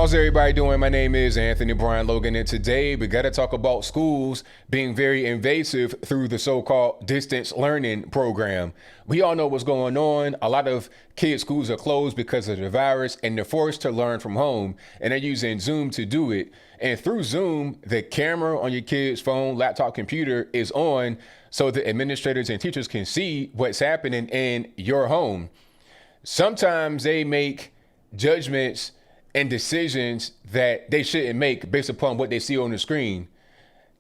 How's everybody doing? My name is Anthony Brian Logan, and today we got to talk about schools being very invasive through the so-called distance learning program. We all know what's going on. A lot of kids' schools are closed because of the virus, and they're forced to learn from home, and they're using Zoom to do it. And through Zoom, the camera on your kid's phone, laptop, computer is on so the administrators and teachers can see what's happening in your home. Sometimes they make judgments and decisions that they shouldn't make based upon what they see on the screen.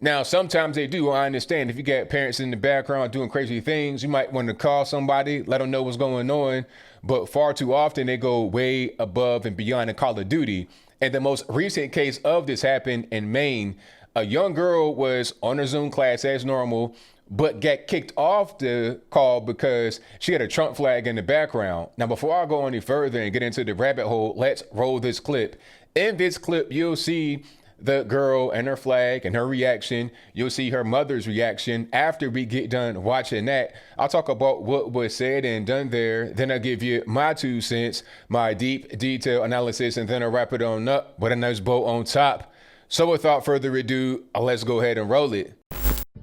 Now, sometimes they do. I understand if you got parents in the background doing crazy things, you might want to call somebody, let them know what's going on. But far too often, they go way above and beyond in Call of Duty. And the most recent case of this happened in Maine. A young girl was on a Zoom class as normal, but got kicked off the call because she had a Trump flag in the background. Now, before I go any further and get into the rabbit hole, let's roll this clip. In this clip, you'll see the girl and her flag and her reaction. You'll see her mother's reaction. After we get done watching that, I'll talk about what was said and done there. Then I'll give you my 2 cents, my deep detail analysis, and then I'll wrap it on up with a nice bow on top. So without further ado, let's go ahead and roll it.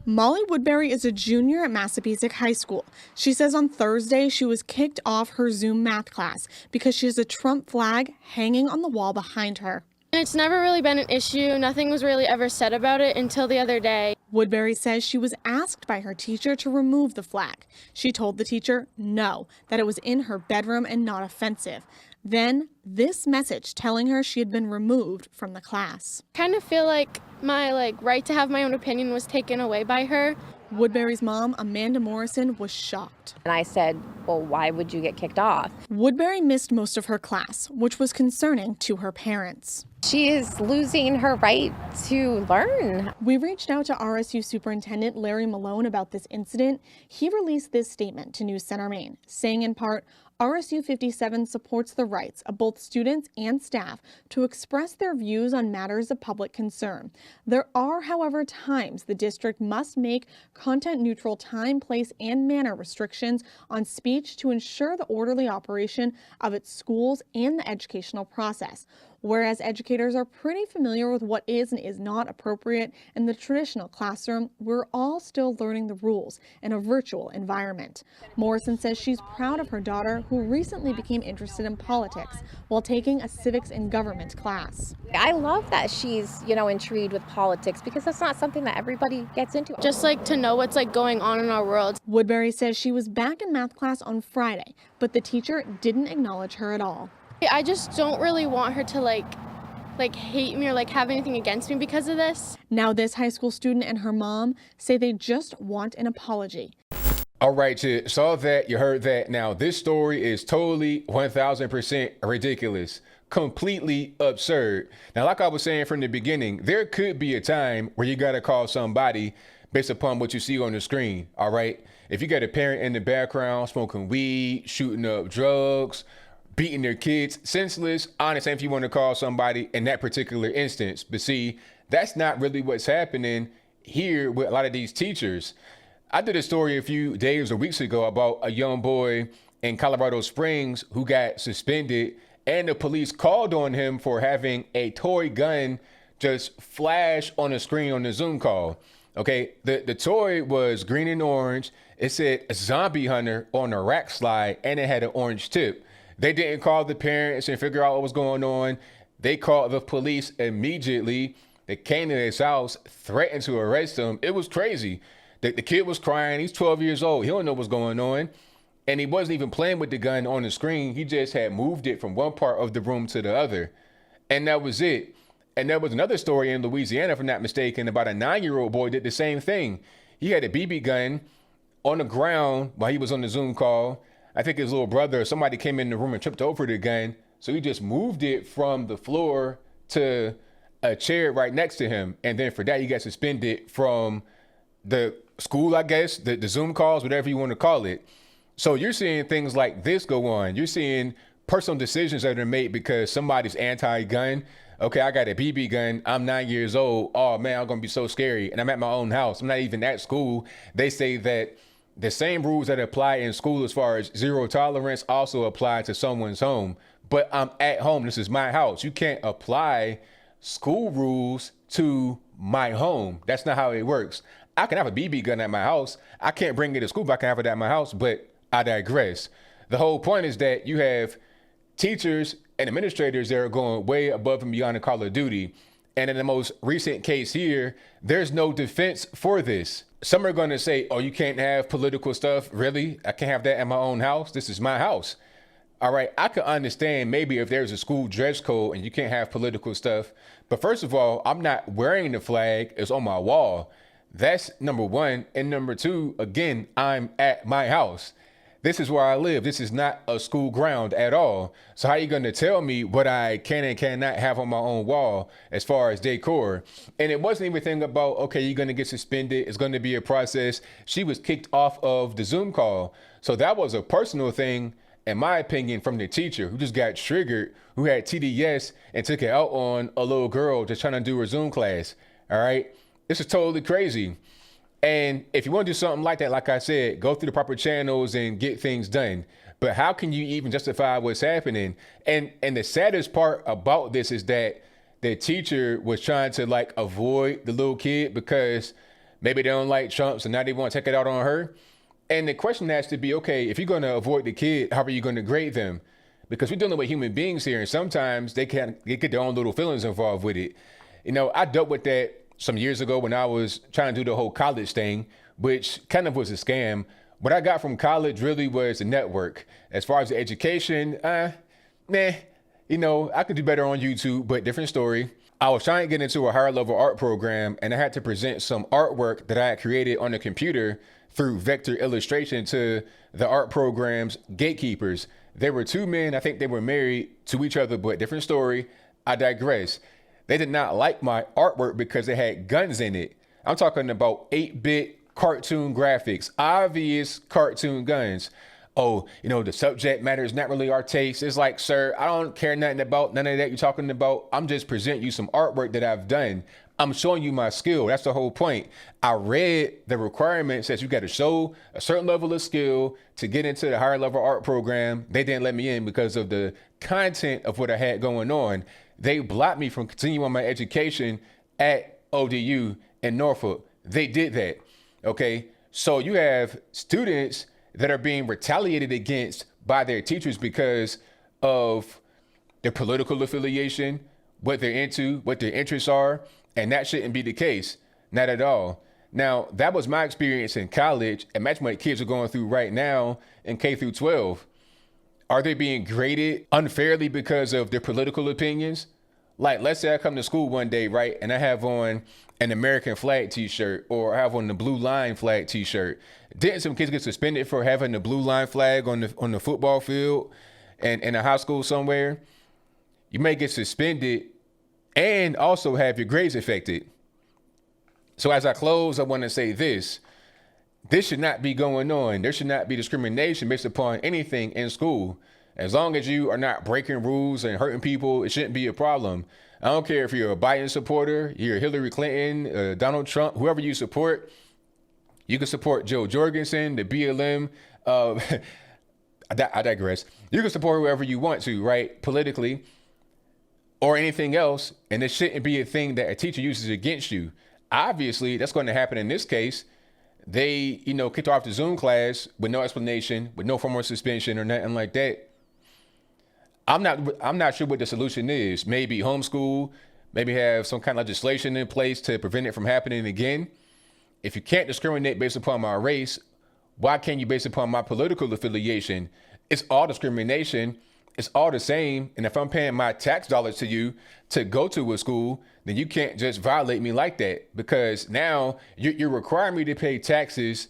Molly Woodbury is a junior at Massapequa High School. She says on Thursday she was kicked off her Zoom math class because she has a Trump flag hanging on the wall behind her. It's never really been an issue. Nothing was really ever said about it until the other day. Woodbury says she was asked by her teacher to remove the flag. She told the teacher no, that it was in her bedroom and not offensive. Then this message telling her she had been removed from the class. Kind of feel like my right to have my own opinion was taken away by her. Woodbury's mom, Amanda Morrison, was shocked. And I said, well, why would you get kicked off? Woodbury missed most of her class, which was concerning to her parents. She is losing her right to learn. We reached out to RSU Superintendent Larry Malone about this incident. He released this statement to News Center Maine, saying in part, RSU 57 supports the rights of both students and staff to express their views on matters of public concern. There are, however, times the district must make content-neutral time, place, and manner restrictions on speech to ensure the orderly operation of its schools and the educational process. Whereas educators are pretty familiar with what is and is not appropriate in the traditional classroom, we're all still learning the rules in a virtual environment. Morrison says she's proud of her daughter, who recently became interested in politics while taking a civics and government class. I love that she's, intrigued with politics because that's not something that everybody gets into. Just to know what's going on in our world. Woodbury says she was back in math class on Friday, but the teacher didn't acknowledge her at all. I just don't really want her to hate me or have anything against me because of this. Now this high school student and her mom say they just want an apology. All right, you saw that, you heard that. Now, this story is totally 1000% ridiculous, completely absurd. Now, like I was saying from the beginning, there could be a time where you got to call somebody based upon what you see on the screen, all right? If you got a parent in the background smoking weed, shooting up drugs, beating their kids senseless, I understand if you want to call somebody in that particular instance. But see, that's not really what's happening here with a lot of these teachers. I did a story a few days or weeks ago about a young boy in Colorado Springs who got suspended, and the police called on him for having a toy gun just flash on the screen on the Zoom call. Okay, the toy was green and orange. It said Zombie Hunter on a rack slide, and it had an orange tip. They didn't call the parents and figure out what was going on. They called the police immediately. They came to his house, threatened to arrest him. It was crazy. The kid was crying. He's 12 years old. He don't know what's going on. And he wasn't even playing with the gun on the screen. He just had moved it from one part of the room to the other. And that was it. And there was another story in Louisiana, if I'm not mistaken, about a 9-year-old boy did the same thing. He had a BB gun on the ground while he was on the Zoom call. I think his little brother or somebody came in the room and tripped over the gun. So he just moved it from the floor to a chair right next to him. And then for that, he got suspended from the school, I guess, the Zoom calls, whatever you want to call it. So you're seeing things like this go on. You're seeing personal decisions that are made because somebody's anti-gun. Okay, I got a BB gun. I'm 9 years old. Oh man, I'm going to be so scary. And I'm at my own house. I'm not even at school. They say that the same rules that apply in school as far as zero tolerance also apply to someone's home. but I'm at home. This is my house. You can't apply school rules to my home. That's not how it works. I can have a BB gun at my house. I can't bring it to school, but I can have it at my house, but I digress. The whole point is that you have teachers and administrators that are going way above and beyond the call of duty. And in the most recent case here, there's no defense for this. Some are going to say, oh, you can't have political stuff. Really? I can't have that in my own house. This is my house. All right, I could understand maybe if there's a school dress code and you can't have political stuff. But first of all, I'm not wearing the flag. It's on my wall. That's number one. And number two, again, I'm at my house. This is where I live. This is not a school ground at all. So how are you going to tell me what I can and cannot have on my own wall as far as decor? And it wasn't even a thing about, okay, you're going to get suspended. It's going to be a process. She was kicked off of the Zoom call. So that was a personal thing, in my opinion, from the teacher who just got triggered, who had TDS and took it out on a little girl just trying to do her Zoom class. All right. This is totally crazy. And if you want to do something like that, like I said, go through the proper channels and get things done. But how can you even justify what's happening? And the saddest part about this is that the teacher was trying to like avoid the little kid because maybe they don't like Trump, so now they want to take it out on her. And the question has to be, okay, if you're going to avoid the kid, how are you going to grade them? Because we're dealing with human beings here, and sometimes they get their own little feelings involved with it. You know, I dealt with that some years ago when I was trying to do the whole college thing, which kind of was a scam. What I got from college really was a network. As far as the education, you know, I could do better on YouTube, but different story. I was trying to get into a higher level art program, and I had to present some artwork that I had created on the computer through vector illustration to the art program's gatekeepers. There were two men. I think they were married to each other, but different story. I digress. They did not like my artwork because it had guns in it. I'm talking about 8-bit cartoon graphics, obvious cartoon guns. Oh, you know, the subject matter is not really our taste. It's like, sir, I don't care nothing about none of that you're talking about. I'm just presenting you some artwork that I've done. I'm showing you my skill. That's the whole point. I read the requirements that you got to show a certain level of skill to get into the higher level art program. They didn't let me in because of the content of what I had going on. They blocked me from continuing my education at ODU in Norfolk. They did that. Okay. So you have students that are being retaliated against by their teachers because of their political affiliation, what they're into, what their interests are. And that shouldn't be the case. Not at all. Now, that was my experience in college. Imagine what kids are going through right now in K through 12. Are they being graded unfairly because of their political opinions? Like, let's say I come to school one day, right, and I have on an American flag t-shirt, or I have on the Blue Line flag t-shirt. Didn't some kids get suspended for having the Blue Line flag on the football field and in a high school somewhere? You may get suspended and also have your grades affected. So as I close, I want to say this. This should not be going on. There should not be discrimination based upon anything in school. As long as you are not breaking rules and hurting people, it shouldn't be a problem. I don't care if you're a Biden supporter, you're Hillary Clinton, Donald Trump, whoever you support. You can support Joe Jorgensen, the BLM. I digress. You can support whoever you want to, right? Politically or anything else. And it shouldn't be a thing that a teacher uses against you. Obviously, that's going to happen in this case. They, kicked off the Zoom class with no explanation, with no formal suspension or nothing like that. I'm not sure what the solution is. Maybe homeschool, maybe have some kind of legislation in place to prevent it from happening again. If you can't discriminate based upon my race, why can't you based upon my political affiliation? It's all discrimination. It's all the same. And if I'm paying my tax dollars to you to go to a school, then you can't just violate me like that, because now you're requiring me to pay taxes.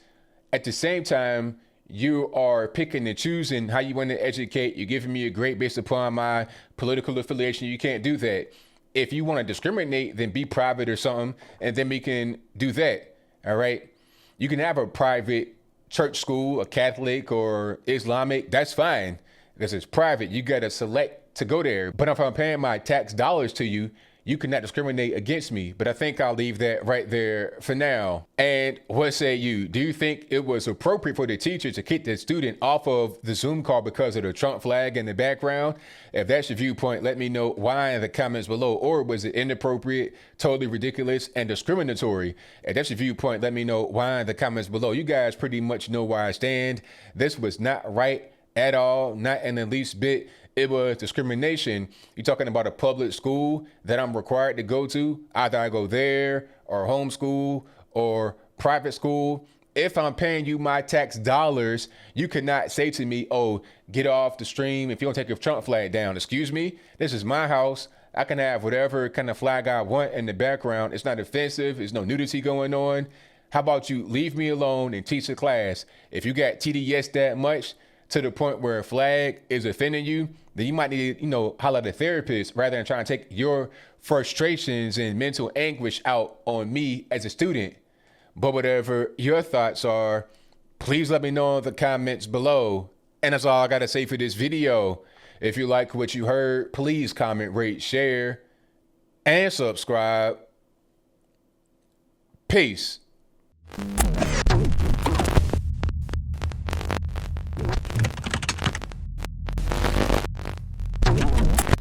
At the same time, you are picking and choosing how you want to educate. You're giving me a grade based upon my political affiliation. You can't do that. If you want to discriminate, then be private or something, and then we can do that. All right. You can have a private church school, a Catholic or Islamic. That's fine because it's private. You got to select to go there. But if I'm paying my tax dollars to you, you cannot discriminate against me. But I think I'll leave that right there for now. And what say you? Do you think it was appropriate for the teacher to kick the student off of the Zoom call because of the Trump flag in the background? If that's your viewpoint, let me know why in the comments below. Or was it inappropriate, totally ridiculous, and discriminatory? If that's your viewpoint, let me know why in the comments below. You guys pretty much know where I stand. This was not right at all, not in the least bit. It was discrimination. You're talking about a public school that I'm required to go to. Either I go there or homeschool or private school. If I'm paying you my tax dollars, you cannot say to me, oh, get off the stream if you don't take your Trump flag down. Excuse me, this is my house. I can have whatever kind of flag I want in the background. It's not offensive. There's no nudity going on. How about you leave me alone and teach the class? If you got TDS that much, to the point where a flag is offending you, then you might need to, holler at a therapist rather than trying to take your frustrations and mental anguish out on me as a student. But whatever your thoughts are, please let me know in the comments below. And that's all I got to say for this video. If you like what you heard, please comment, rate, share, and subscribe. Peace.